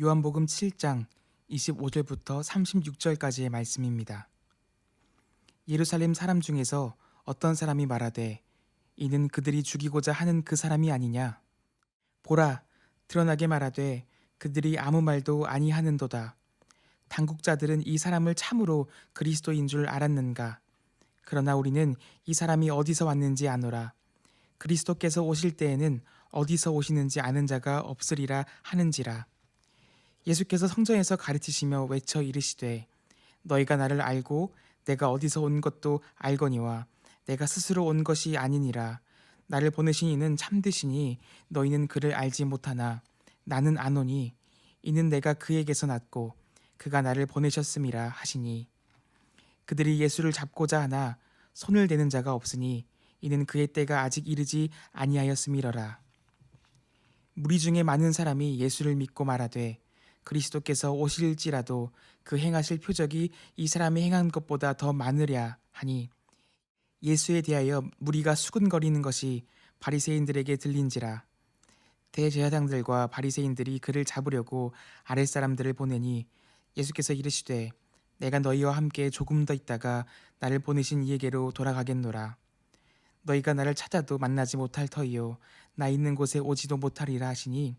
요한복음 7장 25절부터 36절까지의 말씀입니다. 예루살렘 사람 중에서 어떤 사람이 말하되 이는 그들이 죽이고자 하는 그 사람이 아니냐? 보라, 드러나게 말하되 그들이 아무 말도 아니하는도다. 당국자들은 이 사람을 참으로 그리스도인 줄 알았는가? 그러나 우리는 이 사람이 어디서 왔는지 아노라. 그리스도께서 오실 때에는 어디서 오시는지 아는 자가 없으리라 하는지라. 예수께서 성전에서 가르치시며 외쳐 이르시되 너희가 나를 알고 내가 어디서 온 것도 알거니와 내가 스스로 온 것이 아니니라. 나를 보내신 이는 참되시니 너희는 그를 알지 못하나 나는 아노니 이는 내가 그에게서 났고 그가 나를 보내셨음이라 하시니, 그들이 예수를 잡고자 하나 손을 대는 자가 없으니 이는 그의 때가 아직 이르지 아니하였음이러라. 무리 중에 많은 사람이 예수를 믿고 말하되 그리스도께서 오실지라도 그 행하실 표적이 이 사람이 행한 것보다 더 많으랴 하니, 예수에 대하여 무리가 수군거리는 것이 바리새인들에게 들린지라. 대제사장들과 바리새인들이 그를 잡으려고 아랫사람들을 보내니 예수께서 이르시되 내가 너희와 함께 조금 더 있다가 나를 보내신 이에게로 돌아가겠노라. 너희가 나를 찾아도 만나지 못할 터이요 나 있는 곳에 오지도 못하리라 하시니,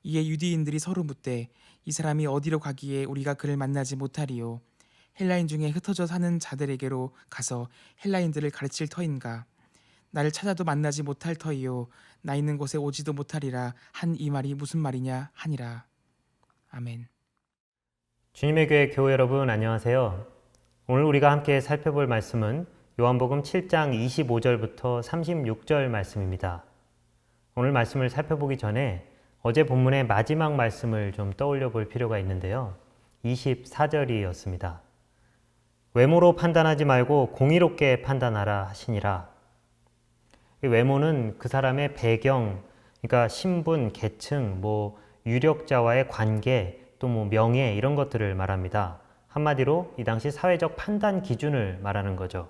이에 유대인들이 서로 묻되 이 사람이 어디로 가기에 우리가 그를 만나지 못하리요? 헬라인 중에 흩어져 사는 자들에게로 가서 헬라인들을 가르칠 터인가? 나를 찾아도 만나지 못할 터이요 나 있는 곳에 오지도 못하리라 한 이 말이 무슨 말이냐 하니라. 아멘. 주님의 교회 여러분 안녕하세요. 오늘 우리가 함께 살펴볼 말씀은 요한복음 7장 25절부터 36절 말씀입니다. 오늘 말씀을 살펴보기 전에 어제 본문의 마지막 말씀을 좀 떠올려 볼 필요가 있는데요. 24절이었습니다. 외모로 판단하지 말고 공의롭게 판단하라 하시니라. 이 외모는 그 사람의 배경, 그러니까 신분, 계층, 유력자와의 관계, 또 명예 이런 것들을 말합니다. 한마디로 이 당시 사회적 판단 기준을 말하는 거죠.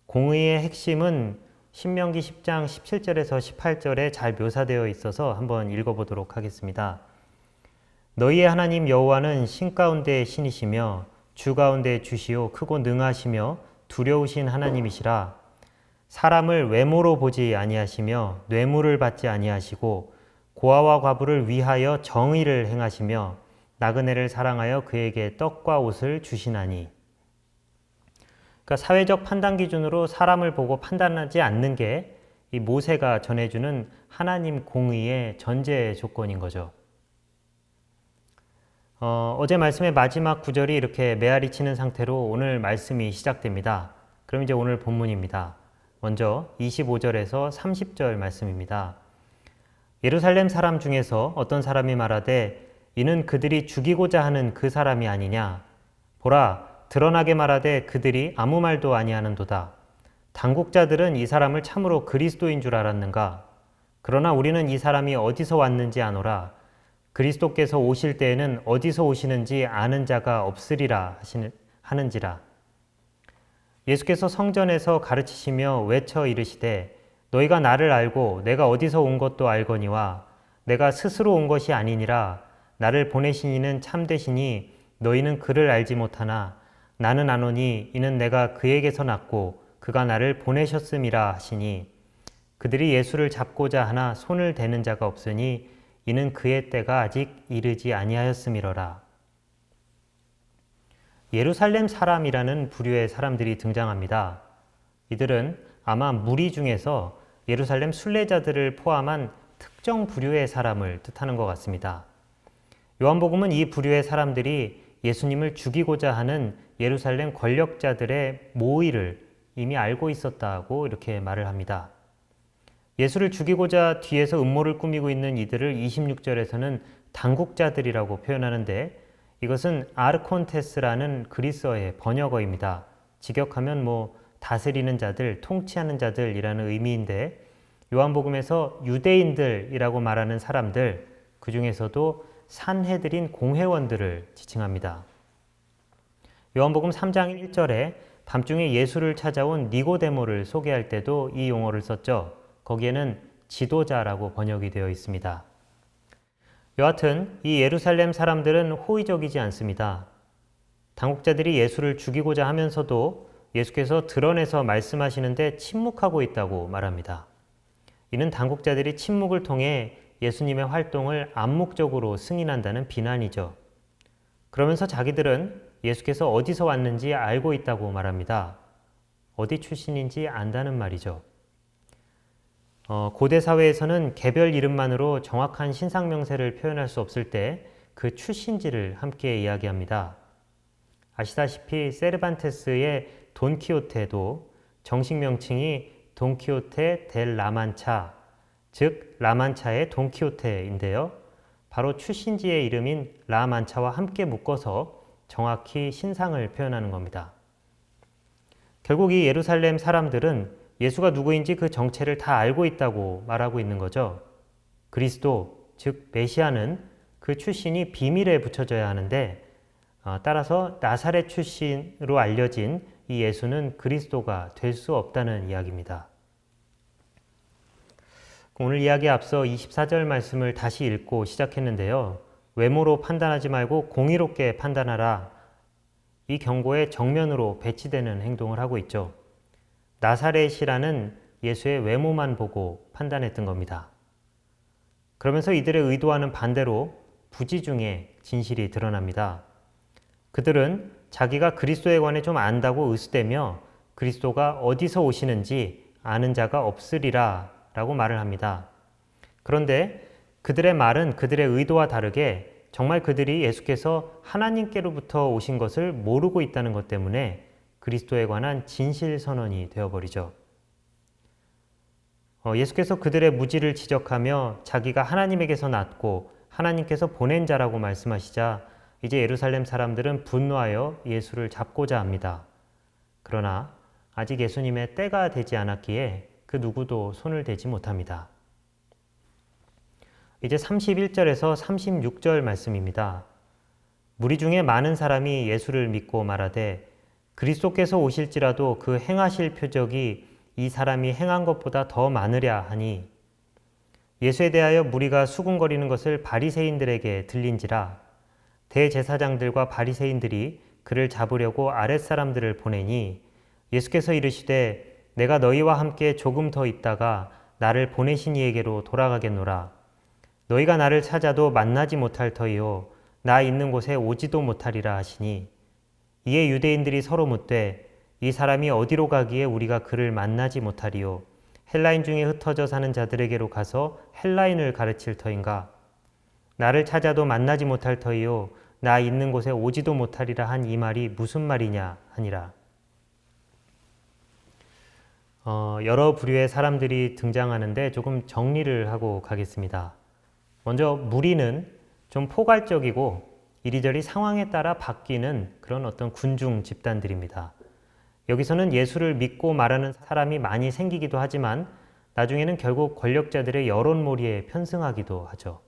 공의의 핵심은 신명기 10장 17절에서 18절에 잘 묘사되어 있어서 한번 읽어보도록 하겠습니다. 너희의 하나님 여호와는 신 가운데 신이시며 주 가운데 주시요 크고 능하시며 두려우신 하나님이시라. 사람을 외모로 보지 아니하시며 뇌물을 받지 아니하시고 고아와 과부를 위하여 정의를 행하시며 나그네를 사랑하여 그에게 떡과 옷을 주시나니. 그러니까 사회적 판단 기준으로 사람을 보고 판단하지 않는 게 이 모세가 전해주는 하나님 공의의 전제 조건인 거죠. 어제 말씀의 마지막 구절이 이렇게 메아리 치는 상태로 오늘 말씀이 시작됩니다. 그럼 이제 오늘 본문입니다. 먼저 25절에서 30절 말씀입니다. 예루살렘 사람 중에서 어떤 사람이 말하되 이는 그들이 죽이고자 하는 그 사람이 아니냐? 보라, 드러나게 말하되 그들이 아무 말도 아니하는도다. 당국자들은 이 사람을 참으로 그리스도인 줄 알았는가? 그러나 우리는 이 사람이 어디서 왔는지 아노라. 그리스도께서 오실 때에는 어디서 오시는지 아는 자가 없으리라 하는지라. 예수께서 성전에서 가르치시며 외쳐 이르시되 너희가 나를 알고 내가 어디서 온 것도 알거니와 내가 스스로 온 것이 아니니라. 나를 보내신 이는 참되시니 너희는 그를 알지 못하나 나는 아노니 이는 내가 그에게서 났고 그가 나를 보내셨음이라 하시니, 그들이 예수를 잡고자 하나 손을 대는 자가 없으니 이는 그의 때가 아직 이르지 아니하였음이러라. 예루살렘 사람이라는 부류의 사람들이 등장합니다. 이들은 아마 무리 중에서 예루살렘 순례자들을 포함한 특정 부류의 사람을 뜻하는 것 같습니다. 요한복음은 이 부류의 사람들이 예수님을 죽이고자 하는 예루살렘 권력자들의 모의를 이미 알고 있었다고 이렇게 말을 합니다. 예수를 죽이고자 뒤에서 음모를 꾸미고 있는 이들을 26절에서는 당국자들이라고 표현하는데, 이것은 아르콘테스라는 그리스어의 번역어입니다. 직역하면 다스리는 자들, 통치하는 자들이라는 의미인데, 요한복음에서 유대인들이라고 말하는 사람들, 그 중에서도 산헤드린 공회원들을 지칭합니다. 요한복음 3장 1절에 밤중에 예수를 찾아온 니고데모를 소개할 때도 이 용어를 썼죠. 거기에는 지도자라고 번역이 되어 있습니다. 여하튼 이 예루살렘 사람들은 호의적이지 않습니다. 당국자들이 예수를 죽이고자 하면서도 예수께서 드러내서 말씀하시는데 침묵하고 있다고 말합니다. 이는 당국자들이 침묵을 통해 예수님의 활동을 암묵적으로 승인한다는 비난이죠. 그러면서 자기들은 예수께서 어디서 왔는지 알고 있다고 말합니다. 어디 출신인지 안다는 말이죠. 고대 사회에서는 개별 이름만으로 정확한 신상 명세를 표현할 수 없을 때 그 출신지를 함께 이야기합니다. 아시다시피 세르반테스의 돈키호테도 정식 명칭이 돈키호테 델 라만차, 즉 라만차의 돈키호테인데요. 바로 출신지의 이름인 라만차와 함께 묶어서 정확히 신상을 표현하는 겁니다. 결국 이 예루살렘 사람들은 예수가 누구인지 그 정체를 다 알고 있다고 말하고 있는 거죠. 그리스도, 즉 메시아는 그 출신이 비밀에 붙여져야 하는데 따라서 나사렛 출신으로 알려진 이 예수는 그리스도가 될 수 없다는 이야기입니다. 오늘 이야기에 앞서 24절 말씀을 다시 읽고 시작했는데요. 외모로 판단하지 말고 공의롭게 판단하라. 이 경고에 정면으로 배치되는 행동을 하고 있죠. 나사렛이라는 예수의 외모만 보고 판단했던 겁니다. 그러면서 이들의 의도와는 반대로 부지 중에 진실이 드러납니다. 그들은 자기가 그리스도에 관해 좀 안다고 의수되며 그리스도가 어디서 오시는지 아는 자가 없으리라 라고 말을 합니다. 그런데 그들의 말은 그들의 의도와 다르게 정말 그들이 예수께서 하나님께로부터 오신 것을 모르고 있다는 것 때문에 그리스도에 관한 진실 선언이 되어버리죠. 예수께서 그들의 무지를 지적하며 자기가 하나님에게서 났고 하나님께서 보낸 자라고 말씀하시자 이제 예루살렘 사람들은 분노하여 예수를 잡고자 합니다. 그러나 아직 예수님의 때가 되지 않았기에 그 누구도 손을 대지 못합니다. 이제 31절에서 36절 말씀입니다. 무리 중에 많은 사람이 예수를 믿고 말하되 그리스도께서 오실지라도 그 행하실 표적이 이 사람이 행한 것보다 더 많으랴 하니 예수에 대하여 무리가 수군거리는 것을 바리새인들에게 들린지라 대제사장들과 바리새인들이 그를 잡으려고 아랫사람들을 보내니 예수께서 이르시되 내가 너희와 함께 조금 더 있다가 나를 보내신 이에게로 돌아가겠노라. 너희가 나를 찾아도 만나지 못할 터이요 나 있는 곳에 오지도 못하리라 하시니 이에 유대인들이 서로 묻되 이 사람이 어디로 가기에 우리가 그를 만나지 못하리요 헬라인 중에 흩어져 사는 자들에게로 가서 헬라인을 가르칠 터인가? 나를 찾아도 만나지 못할 터이요 나 있는 곳에 오지도 못하리라 한 이 말이 무슨 말이냐 하니라. 여러 부류의 사람들이 등장하는데 조금 정리를 하고 가겠습니다. 먼저 무리는 좀 포괄적이고 이리저리 상황에 따라 바뀌는 그런 어떤 군중 집단들입니다. 여기서는 예수를 믿고 말하는 사람이 많이 생기기도 하지만 나중에는 결국 권력자들의 여론몰이에 편승하기도 하죠.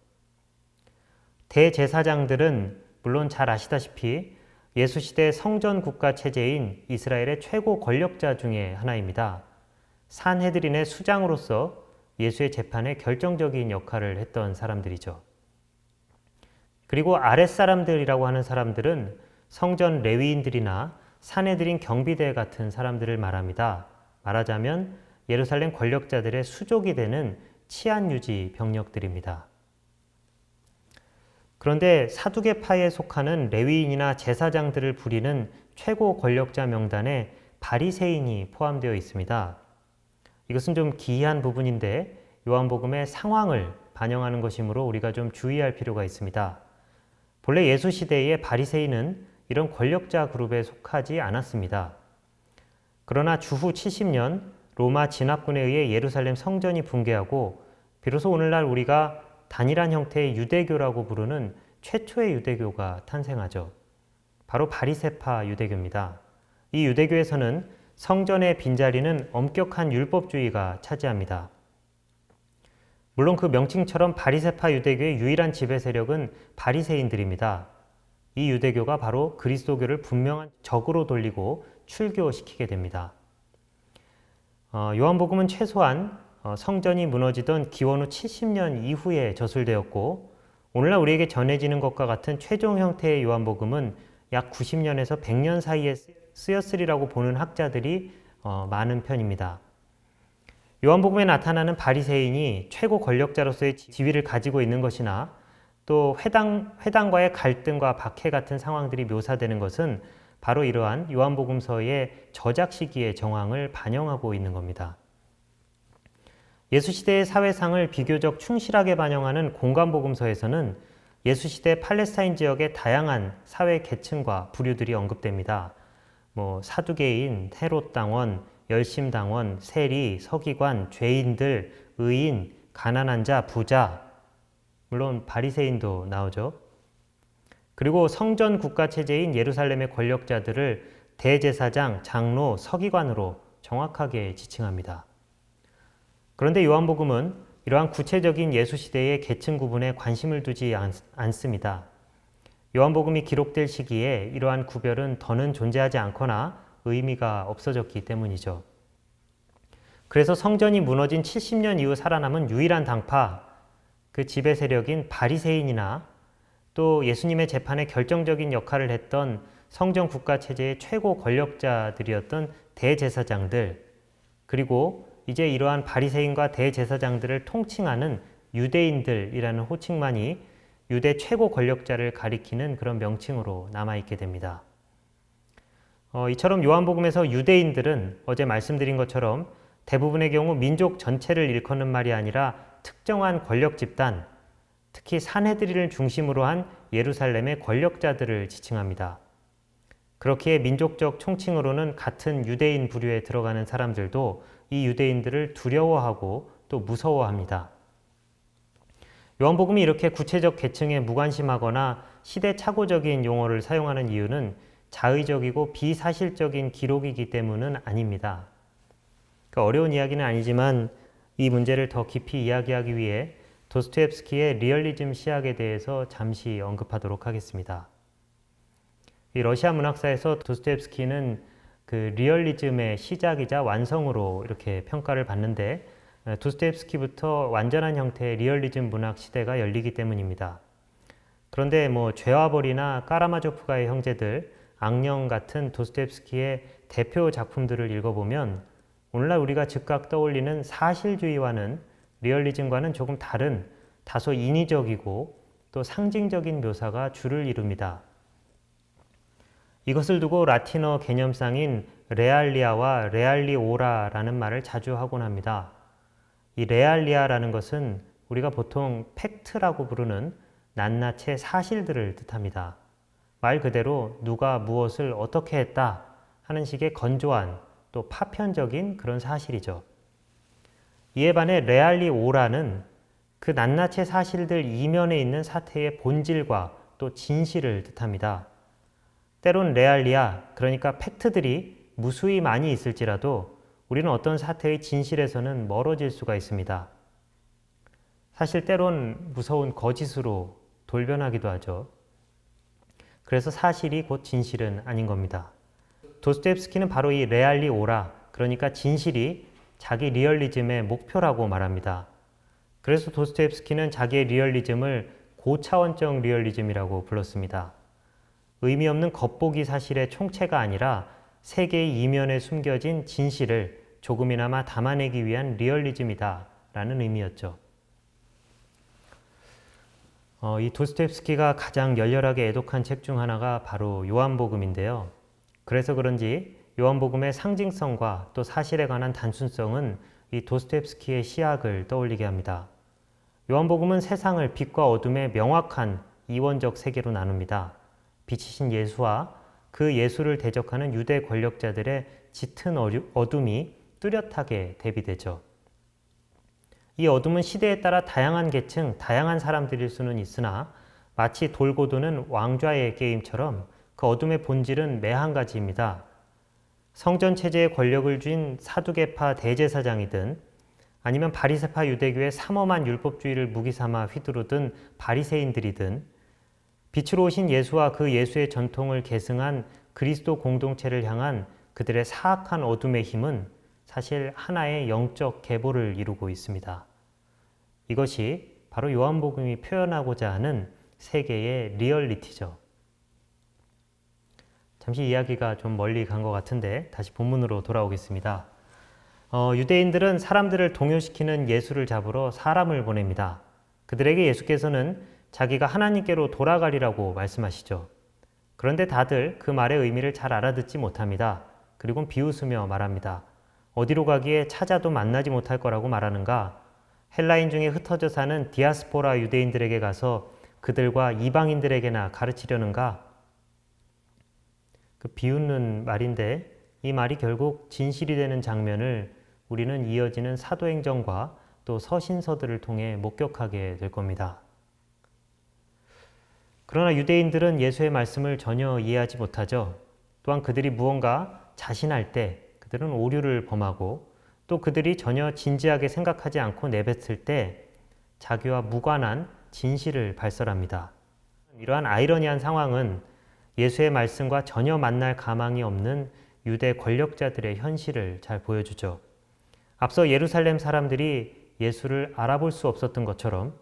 대제사장들은 물론 잘 아시다시피 예수 시대 성전 국가 체제인 이스라엘의 최고 권력자 중에 하나입니다. 산헤드린의 수장으로서 예수의 재판에 결정적인 역할을 했던 사람들이죠. 그리고 아랫사람들이라고 하는 사람들은 성전 레위인들이나 산헤드린 경비대 같은 사람들을 말합니다. 말하자면 예루살렘 권력자들의 수족이 되는 치안유지 병력들입니다. 그런데 사두개파에 속하는 레위인이나 제사장들을 부리는 최고 권력자 명단에 바리새인이 포함되어 있습니다. 이것은 좀 기이한 부분인데 요한복음의 상황을 반영하는 것이므로 우리가 좀 주의할 필요가 있습니다. 본래 예수 시대의 바리새인은 이런 권력자 그룹에 속하지 않았습니다. 그러나 주후 70년 로마 진압군에 의해 예루살렘 성전이 붕괴하고 비로소 오늘날 우리가 단일한 형태의 유대교라고 부르는 최초의 유대교가 탄생하죠. 바로 바리새파 유대교입니다. 이 유대교에서는 성전의 빈자리는 엄격한 율법주의가 차지합니다. 물론 그 명칭처럼 바리새파 유대교의 유일한 지배 세력은 바리새인들입니다. 이 유대교가 바로 그리스도교를 분명한 적으로 돌리고 출교시키게 됩니다. 요한복음은 최소한 성전이 무너지던 기원 후 70년 이후에 저술되었고 오늘날 우리에게 전해지는 것과 같은 최종 형태의 요한복음은 약 90년에서 100년 사이에 쓰였으리라고 보는 학자들이 많은 편입니다. 요한복음에 나타나는 바리새인이 최고 권력자로서의 지위를 가지고 있는 것이나 또 회당과의 갈등과 박해 같은 상황들이 묘사되는 것은 바로 이러한 요한복음서의 저작 시기의 정황을 반영하고 있는 겁니다. 예수 시대의 사회상을 비교적 충실하게 반영하는 공관복음서에서는 예수 시대 팔레스타인 지역의 다양한 사회 계층과 부류들이 언급됩니다. 사두개인, 헤롯 당원, 열심 당원, 세리, 서기관, 죄인들, 의인, 가난한 자, 부자, 물론 바리새인도 나오죠. 그리고 성전 국가 체제인 예루살렘의 권력자들을 대제사장, 장로, 서기관으로 정확하게 지칭합니다. 그런데 요한복음은 이러한 구체적인 예수 시대의 계층 구분에 관심을 두지 않습니다. 요한복음이 기록될 시기에 이러한 구별은 더는 존재하지 않거나 의미가 없어졌기 때문이죠. 그래서 성전이 무너진 70년 이후 살아남은 유일한 당파, 그 지배 세력인 바리새인이나 또 예수님의 재판에 결정적인 역할을 했던 성전 국가 체제의 최고 권력자들이었던 대제사장들, 그리고 이제 이러한 바리새인과 대제사장들을 통칭하는 유대인들이라는 호칭만이 유대 최고 권력자를 가리키는 그런 명칭으로 남아있게 됩니다. 이처럼 요한복음에서 유대인들은 어제 말씀드린 것처럼 대부분의 경우 민족 전체를 일컫는 말이 아니라 특정한 권력 집단, 특히 산헤드린을 중심으로 한 예루살렘의 권력자들을 지칭합니다. 그렇기에 민족적 총칭으로는 같은 유대인 부류에 들어가는 사람들도 이 유대인들을 두려워하고 또 무서워합니다. 요한복음이 이렇게 구체적 계층에 무관심하거나 시대착오적인 용어를 사용하는 이유는 자의적이고 비사실적인 기록이기 때문은 아닙니다. 어려운 이야기는 아니지만 이 문제를 더 깊이 이야기하기 위해 도스토옙스키의 리얼리즘 시학에 대해서 잠시 언급하도록 하겠습니다. 이 러시아 문학사에서 도스토옙스키는 그 리얼리즘의 시작이자 완성으로 이렇게 평가를 받는데 도스토옙스키부터 완전한 형태의 리얼리즘 문학 시대가 열리기 때문입니다. 그런데 죄와 벌이나 까라마조프가의 형제들, 악령 같은 도스토옙스키의 대표 작품들을 읽어보면 오늘날 우리가 즉각 떠올리는 사실주의와는 리얼리즘과는 조금 다른 다소 인위적이고 또 상징적인 묘사가 주를 이룹니다. 이것을 두고 라틴어 개념상인 레알리아와 레알리오라라는 말을 자주 하곤 합니다. 이 레알리아라는 것은 우리가 보통 팩트라고 부르는 낱낱의 사실들을 뜻합니다. 말 그대로 누가 무엇을 어떻게 했다 하는 식의 건조한 또 파편적인 그런 사실이죠. 이에 반해 레알리오라는 그 낱낱의 사실들 이면에 있는 사태의 본질과 또 진실을 뜻합니다. 때론 레알리아, 그러니까 팩트들이 무수히 많이 있을지라도 우리는 어떤 사태의 진실에서는 멀어질 수가 있습니다. 사실 때론 무서운 거짓으로 돌변하기도 하죠. 그래서 사실이 곧 진실은 아닌 겁니다. 도스토옙스키는 바로 이 레알리오라, 그러니까 진실이 자기 리얼리즘의 목표라고 말합니다. 그래서 도스토옙스키는 자기의 리얼리즘을 고차원적 리얼리즘이라고 불렀습니다. 의미 없는 겉보기 사실의 총체가 아니라 세계의 이면에 숨겨진 진실을 조금이나마 담아내기 위한 리얼리즘이다 라는 의미였죠. 이 도스토옙스키가 가장 열렬하게 애독한 책 중 하나가 바로 요한복음인데요. 그래서 그런지 요한복음의 상징성과 또 사실에 관한 단순성은 이 도스토옙스키의 시학을 떠올리게 합니다. 요한복음은 세상을 빛과 어둠의 명확한 이원적 세계로 나눕니다. 빛이신 예수와 그 예수를 대적하는 유대 권력자들의 짙은 어둠이 뚜렷하게 대비되죠. 이 어둠은 시대에 따라 다양한 계층, 다양한 사람들일 수는 있으나 마치 돌고 도는 왕좌의 게임처럼 그 어둠의 본질은 매한 가지입니다. 성전 체제에 권력을 쥔 사두개파 대제사장이든 아니면 바리새파 유대교의 삼엄한 율법주의를 무기 삼아 휘두르던 바리새인들이든 빛으로 오신 예수와 그 예수의 전통을 계승한 그리스도 공동체를 향한 그들의 사악한 어둠의 힘은 사실 하나의 영적 계보를 이루고 있습니다. 이것이 바로 요한복음이 표현하고자 하는 세계의 리얼리티죠. 잠시 이야기가 좀 멀리 간 것 같은데 다시 본문으로 돌아오겠습니다. 유대인들은 사람들을 동요시키는 예수를 잡으러 사람을 보냅니다. 그들에게 예수께서는 자기가 하나님께로 돌아가리라고 말씀하시죠. 그런데 다들 그 말의 의미를 잘 알아듣지 못합니다. 그리고 비웃으며 말합니다. 어디로 가기에 찾아도 만나지 못할 거라고 말하는가? 헬라인 중에 흩어져 사는 디아스포라 유대인들에게 가서 그들과 이방인들에게나 가르치려는가? 그 비웃는 말인데 이 말이 결국 진실이 되는 장면을 우리는 이어지는 사도행전과 또 서신서들을 통해 목격하게 될 겁니다. 그러나 유대인들은 예수의 말씀을 전혀 이해하지 못하죠. 또한 그들이 무언가 자신할 때 그들은 오류를 범하고 또 그들이 전혀 진지하게 생각하지 않고 내뱉을 때 자기와 무관한 진실을 발설합니다. 이러한 아이러니한 상황은 예수의 말씀과 전혀 만날 가망이 없는 유대 권력자들의 현실을 잘 보여주죠. 앞서 예루살렘 사람들이 예수를 알아볼 수 없었던 것처럼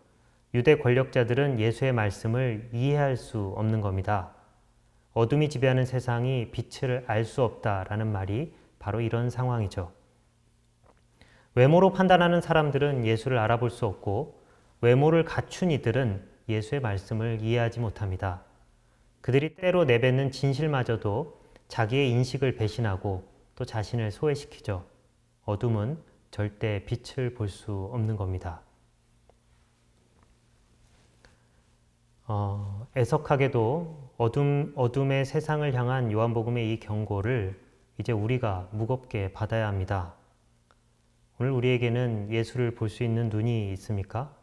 유대 권력자들은 예수의 말씀을 이해할 수 없는 겁니다. 어둠이 지배하는 세상이 빛을 알 수 없다라는 말이 바로 이런 상황이죠. 외모로 판단하는 사람들은 예수를 알아볼 수 없고 외모를 갖춘 이들은 예수의 말씀을 이해하지 못합니다. 그들이 때로 내뱉는 진실마저도 자기의 인식을 배신하고 또 자신을 소외시키죠. 어둠은 절대 빛을 볼 수 없는 겁니다. 애석하게도 어둠의 세상을 향한 요한복음의 이 경고를 이제 우리가 무겁게 받아야 합니다. 오늘 우리에게는 예수를 볼 수 있는 눈이 있습니까?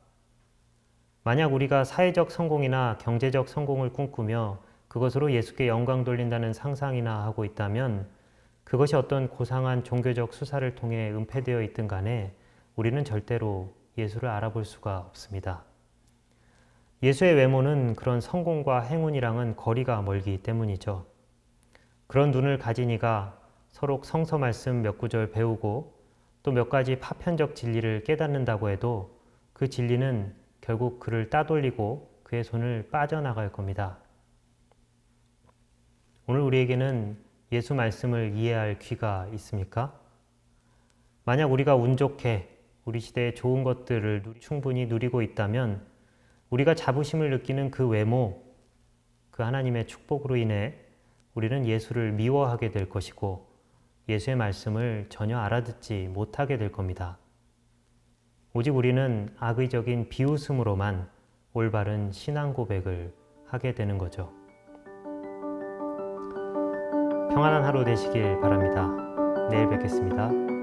만약 우리가 사회적 성공이나 경제적 성공을 꿈꾸며 그것으로 예수께 영광 돌린다는 상상이나 하고 있다면 그것이 어떤 고상한 종교적 수사를 통해 은폐되어 있든 간에 우리는 절대로 예수를 알아볼 수가 없습니다. 예수의 외모는 그런 성공과 행운이랑은 거리가 멀기 때문이죠. 그런 눈을 가진 이가 서로 성서 말씀 몇 구절 배우고 또 몇 가지 파편적 진리를 깨닫는다고 해도 그 진리는 결국 그를 따돌리고 그의 손을 빠져나갈 겁니다. 오늘 우리에게는 예수 말씀을 이해할 귀가 있습니까? 만약 우리가 운 좋게 우리 시대의 좋은 것들을 충분히 누리고 있다면 우리가 자부심을 느끼는 그 외모, 그 하나님의 축복으로 인해 우리는 예수를 미워하게 될 것이고 예수의 말씀을 전혀 알아듣지 못하게 될 겁니다. 오직 우리는 악의적인 비웃음으로만 올바른 신앙 고백을 하게 되는 거죠. 평안한 하루 되시길 바랍니다. 내일 뵙겠습니다.